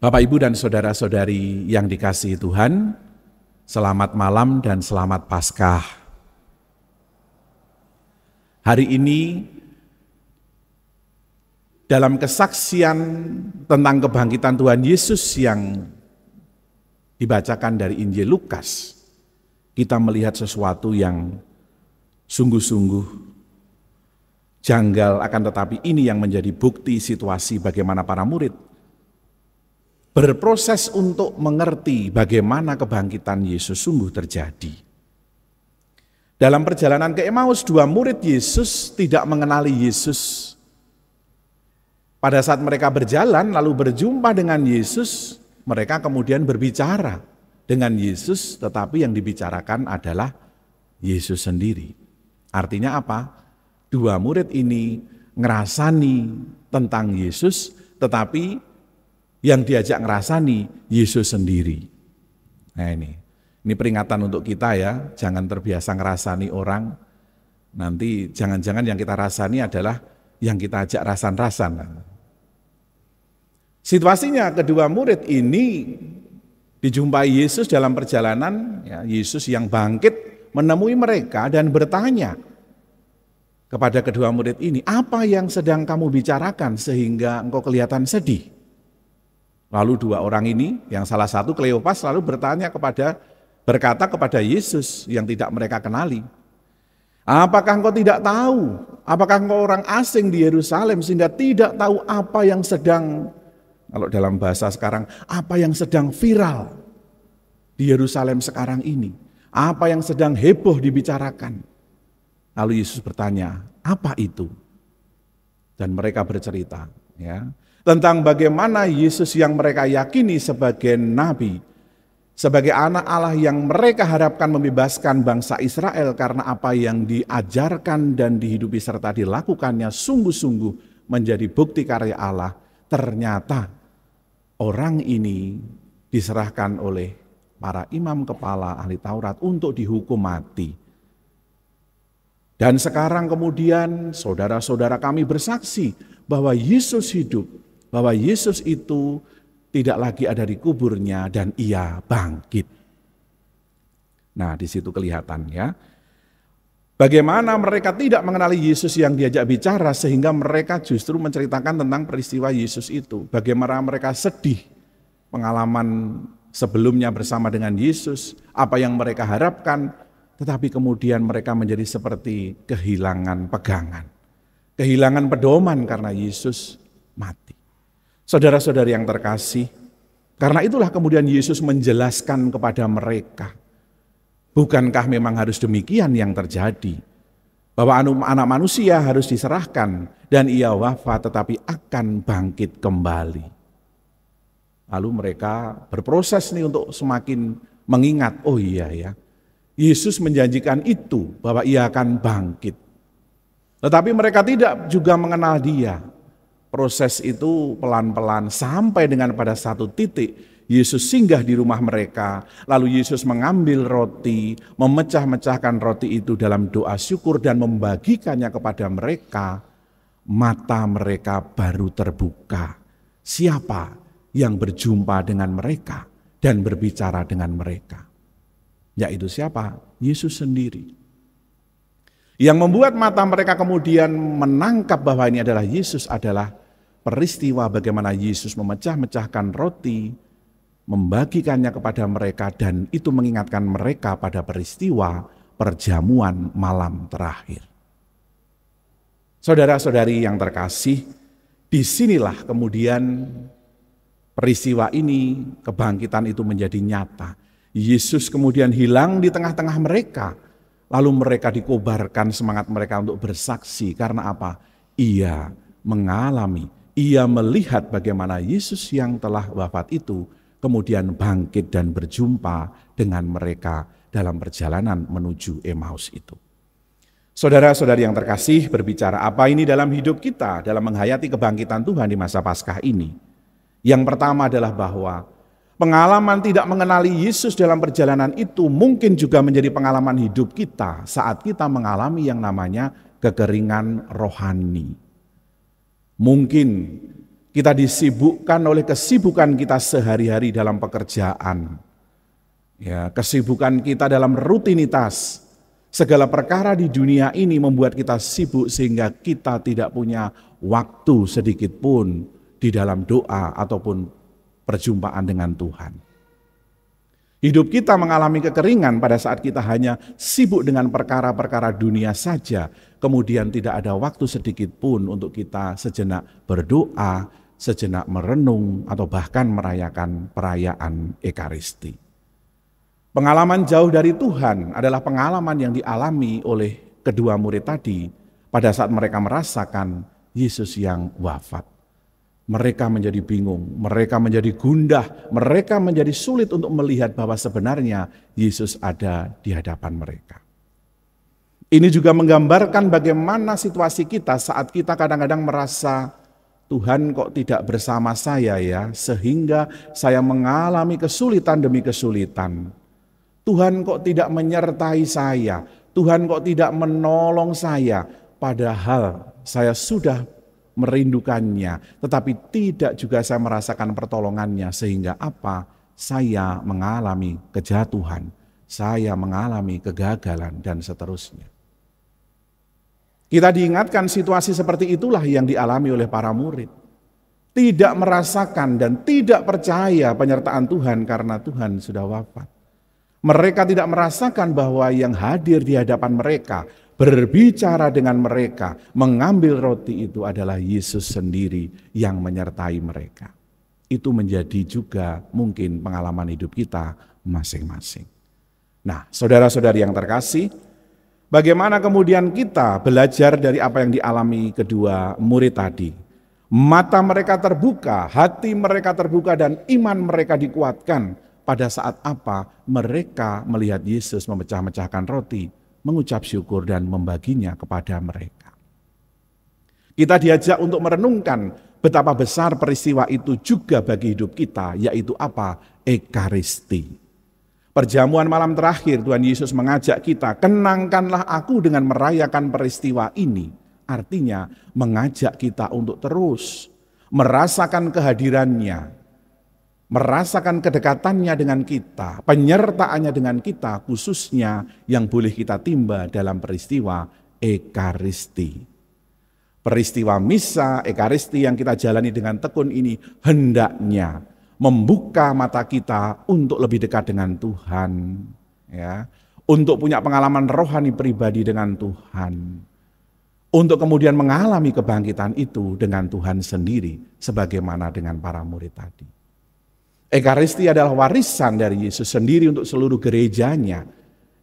Bapak, Ibu, dan saudara-saudari yang dikasihi Tuhan, selamat malam dan selamat Paskah. Hari ini, dalam kesaksian tentang kebangkitan Tuhan Yesus yang dibacakan dari Injil Lukas, kita melihat sesuatu yang sungguh-sungguh janggal, akan tetapi ini yang menjadi bukti situasi bagaimana para murid berproses untuk mengerti bagaimana kebangkitan Yesus sungguh terjadi. Dalam perjalanan ke Emmaus, dua murid Yesus tidak mengenali Yesus. Pada saat mereka berjalan lalu berjumpa dengan Yesus, mereka kemudian berbicara dengan Yesus, tetapi yang dibicarakan adalah Yesus sendiri. Artinya apa? Dua murid ini ngerasani tentang Yesus, tetapi yang diajak ngerasani Yesus sendiri. Nah ini peringatan untuk kita ya, jangan terbiasa ngerasani orang, nanti jangan-jangan yang kita rasani adalah yang kita ajak rasan-rasan. Situasinya kedua murid ini dijumpai Yesus dalam perjalanan, ya, Yesus yang bangkit menemui mereka dan bertanya kepada kedua murid ini, apa yang sedang kamu bicarakan sehingga engkau kelihatan sedih? Lalu dua orang ini, yang salah satu Kleopas, lalu berkata kepada Yesus yang tidak mereka kenali, apakah engkau tidak tahu? Apakah engkau orang asing di Yerusalem sehingga tidak tahu apa yang sedang, kalau dalam bahasa sekarang, apa yang sedang viral di Yerusalem sekarang ini? Apa yang sedang heboh dibicarakan? Lalu Yesus bertanya, apa itu? Dan mereka bercerita, ya, tentang bagaimana Yesus yang mereka yakini sebagai nabi, sebagai anak Allah yang mereka harapkan membebaskan bangsa Israel karena apa yang diajarkan dan dihidupi serta dilakukannya sungguh-sungguh menjadi bukti karya Allah. Ternyata orang ini diserahkan oleh para imam kepala ahli Taurat untuk dihukum mati. Dan sekarang kemudian saudara-saudara kami bersaksi bahwa Yesus hidup, bahwa Yesus itu tidak lagi ada di kuburnya dan ia bangkit. Nah, di situ kelihatan ya, bagaimana mereka tidak mengenali Yesus yang diajak bicara sehingga mereka justru menceritakan tentang peristiwa Yesus itu. Bagaimana mereka sedih pengalaman sebelumnya bersama dengan Yesus, apa yang mereka harapkan, tetapi kemudian mereka menjadi seperti kehilangan pegangan, kehilangan pedoman karena Yesus mati. Saudara-saudari yang terkasih, karena itulah kemudian Yesus menjelaskan kepada mereka, bukankah memang harus demikian yang terjadi? Bahwa anak manusia harus diserahkan dan ia wafat tetapi akan bangkit kembali. Lalu mereka berproses nih untuk semakin mengingat, oh iya ya, Yesus menjanjikan itu bahwa ia akan bangkit. Tetapi mereka tidak juga mengenal dia. Proses itu pelan-pelan sampai dengan pada satu titik Yesus singgah di rumah mereka. Lalu Yesus mengambil roti, memecah-mecahkan roti itu dalam doa syukur dan membagikannya kepada mereka. Mata mereka baru terbuka. Siapa yang berjumpa dengan mereka dan berbicara dengan mereka? Yaitu siapa? Yesus sendiri. Yang membuat mata mereka kemudian menangkap bahwa ini adalah Yesus adalah peristiwa bagaimana Yesus memecah-mecahkan roti, membagikannya kepada mereka, dan itu mengingatkan mereka pada peristiwa perjamuan malam terakhir. Saudara-saudari yang terkasih, disinilah kemudian peristiwa ini, kebangkitan itu menjadi nyata. Yesus kemudian hilang di tengah-tengah mereka. Lalu mereka dikobarkan semangat mereka untuk bersaksi. Karena apa? Ia mengalami, ia melihat bagaimana Yesus yang telah wafat itu kemudian bangkit dan berjumpa dengan mereka dalam perjalanan menuju Emmaus itu. Saudara-saudari yang terkasih, berbicara apa ini dalam hidup kita dalam menghayati kebangkitan Tuhan di masa Paskah ini? Yang pertama adalah bahwa pengalaman tidak mengenali Yesus dalam perjalanan itu mungkin juga menjadi pengalaman hidup kita saat kita mengalami yang namanya kekeringan rohani. Mungkin Kita disibukkan oleh kesibukan kita sehari-hari dalam pekerjaan. Ya, kesibukan kita dalam rutinitas. Segala perkara di dunia ini membuat kita sibuk sehingga kita tidak punya waktu sedikit pun di dalam doa ataupun perjumpaan dengan Tuhan. Hidup kita mengalami kekeringan pada saat kita hanya sibuk dengan perkara-perkara dunia saja. Kemudian tidak ada waktu sedikit pun untuk kita sejenak berdoa, sejenak merenung, atau bahkan merayakan perayaan Ekaristi. Pengalaman jauh dari Tuhan adalah pengalaman yang dialami oleh kedua murid tadi pada saat mereka merasakan Yesus yang wafat. Mereka menjadi bingung, mereka menjadi gundah, mereka menjadi sulit untuk melihat bahwa sebenarnya Yesus ada di hadapan mereka. Ini juga menggambarkan bagaimana situasi kita saat kita kadang-kadang merasa Tuhan kok tidak bersama saya ya, sehingga saya mengalami kesulitan demi kesulitan. Tuhan kok tidak menyertai saya, Tuhan kok tidak menolong saya, padahal saya sudah merindukannya, tetapi tidak juga saya merasakan pertolongannya, sehingga apa? Saya mengalami kejatuhan, saya mengalami kegagalan, dan seterusnya. Kita diingatkan situasi seperti itulah yang dialami oleh para murid. Tidak merasakan dan tidak percaya penyertaan Tuhan karena Tuhan sudah wafat. Mereka tidak merasakan bahwa yang hadir di hadapan mereka, berbicara dengan mereka, mengambil roti itu adalah Yesus sendiri yang menyertai mereka. Itu menjadi juga mungkin pengalaman hidup kita masing-masing. Nah, saudara-saudari yang terkasih, bagaimana kemudian kita belajar dari apa yang dialami kedua murid tadi? Mata mereka terbuka, hati mereka terbuka, dan iman mereka dikuatkan. Pada saat apa mereka melihat Yesus memecah-mecahkan roti, mengucap syukur dan membaginya kepada mereka. Kita diajak untuk merenungkan betapa besar peristiwa itu juga bagi hidup kita, yaitu apa? Ekaristi. Perjamuan malam terakhir Tuhan Yesus mengajak kita, kenangkanlah aku dengan merayakan peristiwa ini. Artinya mengajak kita untuk terus merasakan kehadirannya, merasakan kedekatannya dengan kita, penyertaannya dengan kita, khususnya yang boleh kita timba dalam peristiwa Ekaristi. Peristiwa Misa Ekaristi yang kita jalani dengan tekun ini hendaknya membuka mata kita untuk lebih dekat dengan Tuhan, ya, untuk punya pengalaman rohani pribadi dengan Tuhan, untuk kemudian mengalami kebangkitan itu dengan Tuhan sendiri, sebagaimana dengan para murid tadi. Ekaristi adalah warisan dari Yesus sendiri untuk seluruh gerejanya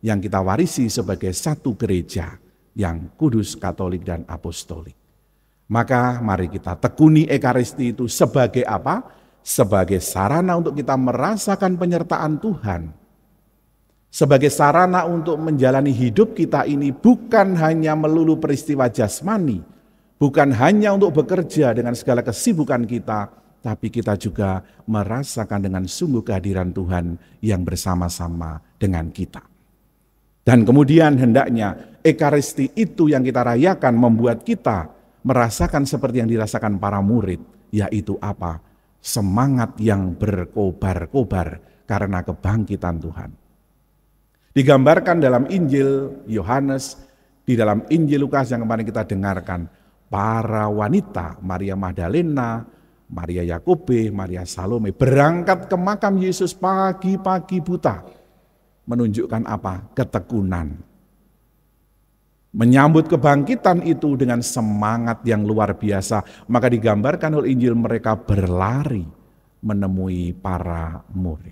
yang kita warisi sebagai satu gereja yang kudus, katolik, dan apostolik. Maka mari kita tekuni Ekaristi itu sebagai apa? Sebagai sarana untuk kita merasakan penyertaan Tuhan. Sebagai sarana untuk menjalani hidup kita ini bukan hanya melulu peristiwa jasmani, bukan hanya untuk bekerja dengan segala kesibukan kita, tapi kita juga merasakan dengan sungguh kehadiran Tuhan yang bersama-sama dengan kita. Dan kemudian hendaknya Ekaristi itu yang kita rayakan membuat kita merasakan seperti yang dirasakan para murid, yaitu apa? Semangat yang berkobar-kobar karena kebangkitan Tuhan. Digambarkan dalam Injil Yohanes, di dalam Injil Lukas yang kemarin kita dengarkan, para wanita, Maria Magdalena, Maria Yakobe, Maria Salome berangkat ke makam Yesus pagi-pagi buta. Menunjukkan apa? Ketekunan. Menyambut kebangkitan itu dengan semangat yang luar biasa. Maka digambarkan oleh Injil mereka berlari menemui para murid.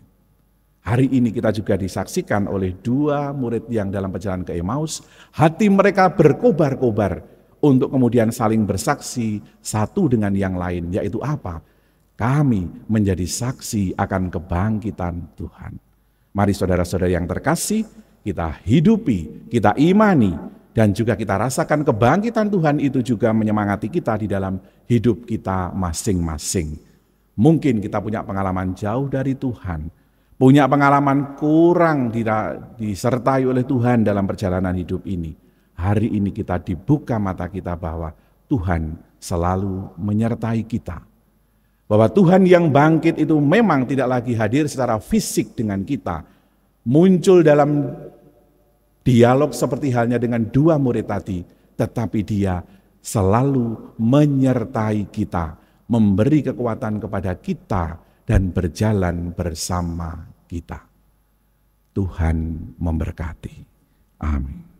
Hari ini kita juga disaksikan oleh dua murid yang dalam perjalanan ke Emmaus. Hati mereka berkobar-kobar untuk kemudian saling bersaksi satu dengan yang lain, yaitu apa? Kami menjadi saksi akan kebangkitan Tuhan. Mari saudara-saudara yang terkasih, kita hidupi, kita imani, dan juga kita rasakan kebangkitan Tuhan itu juga menyemangati kita di dalam hidup kita masing-masing. Mungkin kita punya pengalaman jauh dari Tuhan, punya pengalaman kurang disertai oleh Tuhan dalam perjalanan hidup ini. Hari ini kita dibuka mata kita bahwa Tuhan selalu menyertai kita. Bahwa Tuhan yang bangkit itu memang tidak lagi hadir secara fisik dengan kita, muncul dalam dialog seperti halnya dengan dua murid tadi, tetapi Dia selalu menyertai kita, memberi kekuatan kepada kita, dan berjalan bersama kita. Tuhan memberkati. Amin.